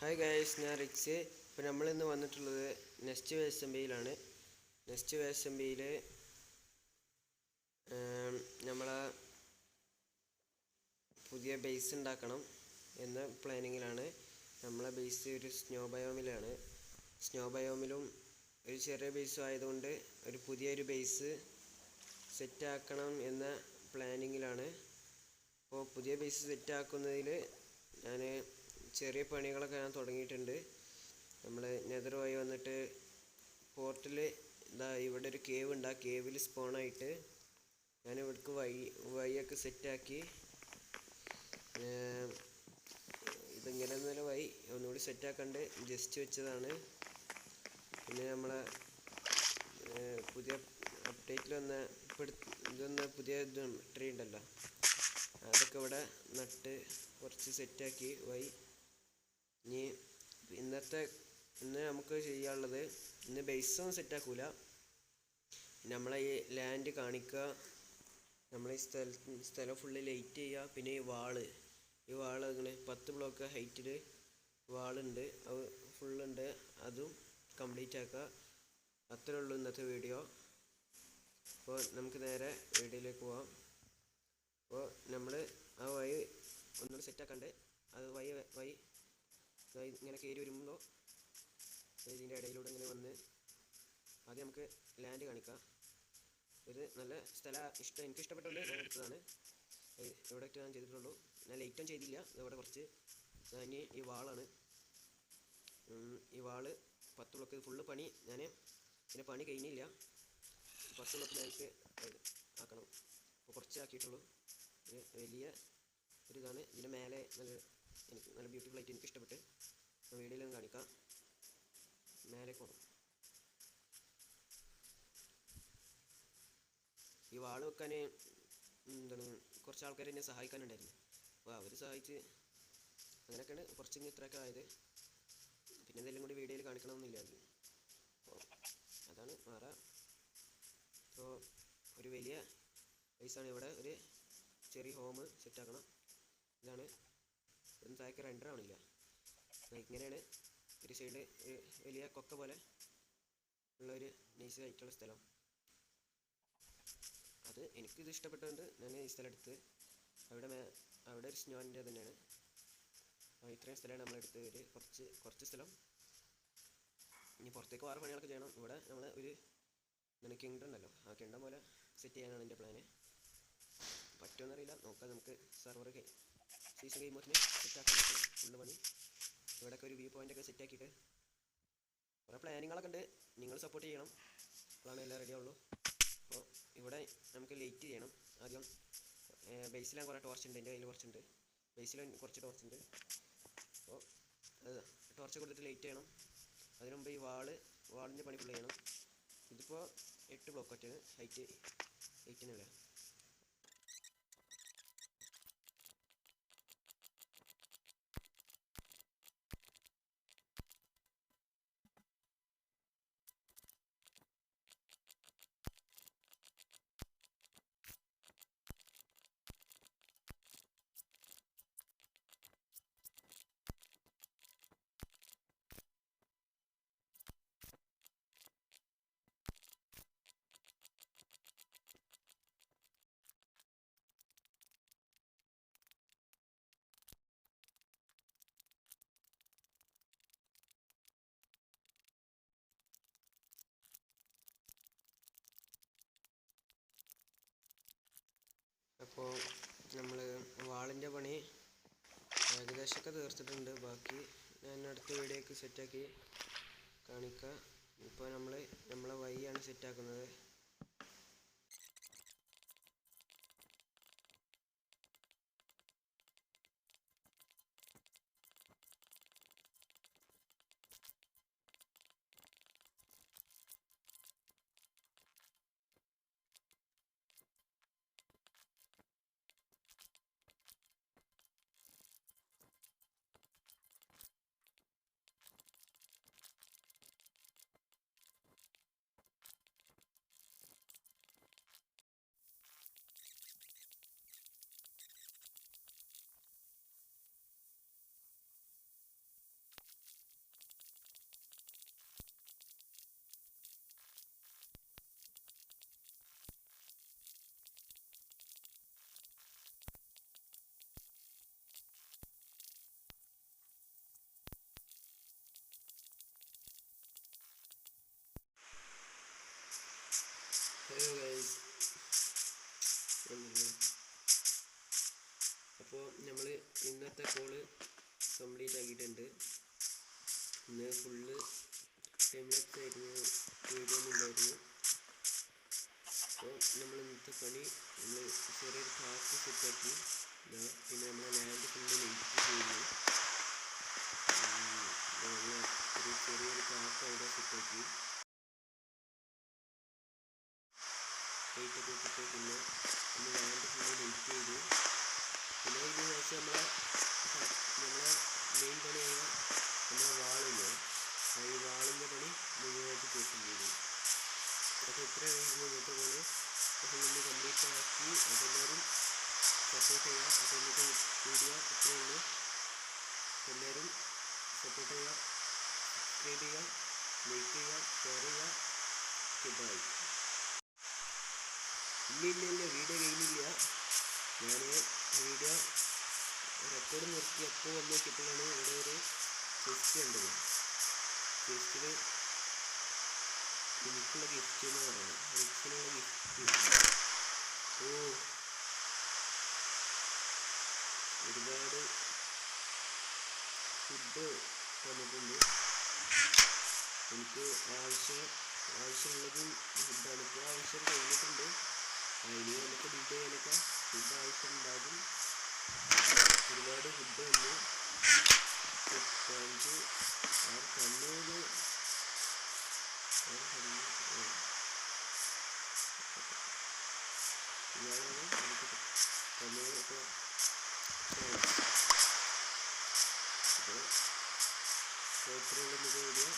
Hi guys, ഞാൻ റിക്സ്. ഇപ്പോൾ നമ്മളിന്ന് വന്നിട്ടുള്ളത് നെക്സ്റ്റ് വേസംബിയിലാണ്. നെക്സ്റ്റ് വേസംബിയിൽ നമ്മളെ പുതിയ ബേസ് ഉണ്ടാക്കണം എന്ന പ്ലാനിങ്ങിലാണ്. നമ്മളെ ബേസ് ഒരു സ്നോ ബയോമിലാണ്. സ്നോ ബയോമിലും ഒരു ചെറിയ ബേസും ആയതുകൊണ്ട് ഒരു പുതിയൊരു ബേസ് സെറ്റാക്കണം എന്ന പ്ലാനിങ്ങിലാണ്. അപ്പോൾ പുതിയ ബേസ് സെറ്റാക്കുന്നതിൽ ഞാൻ ചെറിയ പണികളൊക്കെ ഞാൻ തുടങ്ങിയിട്ടുണ്ട്. നമ്മൾ നെതർ വഴി വന്നിട്ട് പോർട്ടിൽ ഇവിടെ ഒരു കേവ് ഉണ്ട്. ആ കേവിൽ സ്പോണായിട്ട് ഞാൻ ഇവിടേക്ക് വഴിയൊക്കെ സെറ്റാക്കി. ഇതിങ്ങനെ ഒന്നുമില്ല, വഴി ഒന്നുകൂടി സെറ്റാക്കാണ്ട് ജസ്റ്റ് വെച്ചതാണ്. പിന്നെ നമ്മളെ പുതിയ അപ്ഡേറ്റിൽ വന്ന ഇതൊന്ന് പുതിയ ട്രീ ഉണ്ടല്ലോ, അതൊക്കെ ഇവിടെ നട്ട് കുറച്ച് സെറ്റാക്കി വഴി. ഇനി ഇന്ന് നമുക്ക് ചെയ്യാനുള്ളത്, ഇന്ന് ബേസൊന്നും സെറ്റാക്കൂല, നമ്മളെ ഈ ലാൻഡ് കാണിക്കുക, നമ്മളെ ഈ സ്ഥലം ഫുള്ള് ലൈറ്റ് ചെയ്യുക. പിന്നെ ഈ വാള് അങ്ങനെ 10 ബ്ലോക്ക് ഹൈറ്റിൽ വാളുണ്ട്, അത് ഫുള്ളുണ്ട്, അതും കംപ്ലീറ്റ് ആക്കുക. അത്രേ ഉള്ളൂ ഇന്നത്തെ വീഡിയോ. അപ്പോൾ നമുക്ക് നേരെ വീഡിയോയിലേക്ക് പോവാം. അപ്പോൾ നമ്മൾ ആ വഴി ഒന്നുകൂടി സെറ്റാക്കാണ്ട്, അത് വഴി ഇങ്ങനെ കയറി വരുമ്പോൾ ഇതിൻ്റെ ഇടയിലൂടെ ഇങ്ങനെ വന്ന് ആദ്യം നമുക്ക് ലാൻഡ് കാണിക്കാം. ഒരു നല്ല സ്ഥലം എനിക്ക് ഇഷ്ടപ്പെട്ടുകൊണ്ട് ഞാൻ എടുത്തതാണ്. ഇവിടെ ഞാൻ ചെയ്തിട്ടുള്ളൂ, ഞാൻ ലൈറ്റൊന്നും ചെയ്തില്ല. ഇവിടെ കുറച്ച് ഇനി ഈ വാളാണ്, ഈ വാള് 10 ബ്ലോക്ക് ഫുള്ള് പണി. പിന്നെ പണി കഴിഞ്ഞില്ല, 10 ബ്ലോക്ക് എനിക്ക് ആക്കണം. അപ്പോൾ കുറച്ച് ആക്കിയിട്ടുള്ളൂ. വലിയ ഒരിതാണ്. ഇതിൻ്റെ മേലെ നല്ല ബ്യൂട്ടിഫുൾ ആയിട്ട് എനിക്ക് ഇഷ്ടപ്പെട്ട് വീഡിയോയിലൊന്നും കാണിക്കാം. മേലെ പോകും. ഈ വാള് വെക്കാൻ കുറച്ച് ആൾക്കാർ എന്നെ സഹായിക്കാനുണ്ടായിരുന്നു. അപ്പോൾ അവർ സഹായിച്ച് അങ്ങനെയൊക്കെയാണ് കുറച്ച് ഇത്രയൊക്കെ ആയത്. പിന്നെ എന്തെങ്കിലും കൂടി വീഡിയോയിൽ കാണിക്കണമെന്നില്ലായിരുന്നു. അപ്പോൾ അതാണ് വേറെ. അപ്പോൾ ഒരു വലിയ പൈസയാണ്. ഇവിടെ ഒരു ചെറിയ ഹോം സെറ്റാക്കണം. ഇതാണ്. ഇതൊന്നും താഴേക്ക് റെൻഡർ ആവണില്ല. ഇങ്ങനെയാണ് ഒരു സൈഡ് വലിയ കൊക്ക പോലെ ഉള്ളൊരു നൈസ് ആയിട്ടുള്ള സ്ഥലം. അത് എനിക്കിത് ഇഷ്ടപ്പെട്ടതുകൊണ്ട് ഞാൻ ഈ സ്ഥലം എടുത്ത്. അവിടെ ഒരു സ്നോൻ്റെ തന്നെയാണ്. ഇത്രയും സ്ഥലമാണ് നമ്മളെടുത്ത്. കുറച്ച് സ്ഥലം. ഇനി പുറത്തേക്ക് വേറെ പണികളൊക്കെ ചെയ്യണം. ഇവിടെ നമ്മൾ ഒരു കിങ്ഡം ഉണ്ടല്ലോ, ആ കിങ്ഡം പോലെ സെറ്റ് ചെയ്യാനാണ് എൻ്റെ പ്ലാന്. പറ്റുമെന്നറിയില്ല, നോക്കാം. നമുക്ക് സെർവർ സീസൺ കഴിയുമ്പോൾ സെറ്റാക്കാൻ പറ്റും ഫുള്ള് പണി. ഇവിടെയൊക്കെ ഒരു വ്യൂ പോയിൻ്റൊക്കെ സെറ്റാക്കിയിട്ട് കുറേ പ്ലാനിങ്ങളൊക്കെ ഉണ്ട്. നിങ്ങൾ സപ്പോർട്ട് ചെയ്യണം, അപ്പോഴാണ് എല്ലാം റെഡി ആവുള്ളൂ. അപ്പോൾ ഇവിടെ നമുക്ക് ലൈറ്റ് ചെയ്യണം. ആദ്യം ബേസിലാൻ കുറേ ടോർച്ച് ഉണ്ട്, എൻ്റെ കയ്യിൽ കുറച്ചുണ്ട്. ബേസിലും കുറച്ച് ടോർച്ച് ഉണ്ട്. അപ്പോൾ ടോർച്ച് കൊടുത്തിട്ട് ലൈറ്റ് ചെയ്യണം. അതിന് മുമ്പ് ഈ വാളിൻ്റെ പണി ഫുള്ള് ചെയ്യണം. ഇതിപ്പോൾ 8 ബ്ലോക്ക് ഒറ്റയാണ് ഹൈറ്റ്, 8 അപ്പോൾ നമ്മൾ വാളിൻ്റെ പണി ഏകദേശമൊക്കെ തീർത്തിട്ടുണ്ട്. ബാക്കി ഞാൻ അടുത്ത വീഡിയോക്ക് സെറ്റാക്കി കാണിക്കാം. ഇപ്പോൾ നമ്മളെ വഴിയാണ് സെറ്റാക്കുന്നത്. ഹലോ ഗൈസ്, അപ്പോൾ നമ്മൾ ഇന്നത്തെ കോള് കംപ്ലീറ്റ് ആക്കിയിട്ടുണ്ട്. ഇന്ന് ഫുള്ള് ടൈംലെസ് ആയിരുന്നു, വീഡിയോ ഒന്നും ഇല്ലായിരുന്നു. അപ്പോൾ നമ്മൾ ഇന്നത്തെ പണി നമ്മൾ ചെറിയൊരു കാറ്റ് സെറ്റാക്കി, പിന്നെ നമ്മൾ ലാൻഡ് ഫുള്ള് നെയ്റ്റ് ചെയ്തു. ഒരു ചെറിയൊരു കാറ്റ് അവിടെ സെറ്റാക്കി ലൈറ്റൊക്കെ വെച്ചിട്ട്, പിന്നെ നമ്മൾ ലാൻഡ് ഫുള്ള് നെയ്റ്റ് ചെയ്തു. പിന്നെ ഇതിന് ശേഷം നമ്മളെ മെയിൻ പണിയായ നമ്മളെ വാളില്ലേ, ഈ വാളിൻ്റെ പണി മുഴുവനായിട്ട് തീർച്ചയായും ചെയ്തു. അപ്പോൾ ഇത്രയായിരുന്നു ഇന്നത്തെ പോലെ. അപ്പോൾ നമ്മൾ കംപ്ലീറ്റ് ആക്കി. അതെല്ലാവരും സപ്പോർട്ട് ചെയ്യുക. അപ്പോൾ ഇന്നത്തെ വീഡിയോ ഇത്രയേ ഉള്ളൂ. എല്ലാവരും സപ്പോർട്ട് ചെയ്യുക, സബ്സ്ക്രൈബ് ചെയ്യുക, ലൈക്ക് ചെയ്യുക, ഷെയർ ചെയ്യുക. ബൈ. ഇല്ല വീഡിയോ കഴിഞ്ഞില്ല. ഞാൻ വീഡിയോ റെക്കോർഡ് നിർത്തി അപ്പോൾ വന്ന് നോക്കിയപ്പോഴാണ് ഇവിടെ ഒരു ചെസ്റ്റ് കണ്ടത്. ചെസ്റ്റിൽ എനിക്കുള്ള ഗിഫ്റ്റ് എന്ന് പറയുന്നത്, റിക്സിനുള്ള ഗിഫ്റ്റ്. ഒരുപാട് ഫുഡ് തന്നിട്ടുണ്ട്. എനിക്ക് ആവശ്യമുള്ളതും ഫുഡാണ്. ഇപ്പോൾ ആവശ്യം കഴിഞ്ഞിട്ടുണ്ട്. ഇനി നമുക്ക് ബിൽഡ് ചെയ്യാനൊക്കെ ഫുഡ് ആവശ്യമുണ്ടാകും. ഒരുപാട് ഫുഡ് വന്നു. 5 6 കണ്ണൂര് ഇയാളാണ് നമുക്ക് കണ്ണൂരൊക്കെ. അപ്പോൾ ഇത്രയുള്ള വീഡിയോ.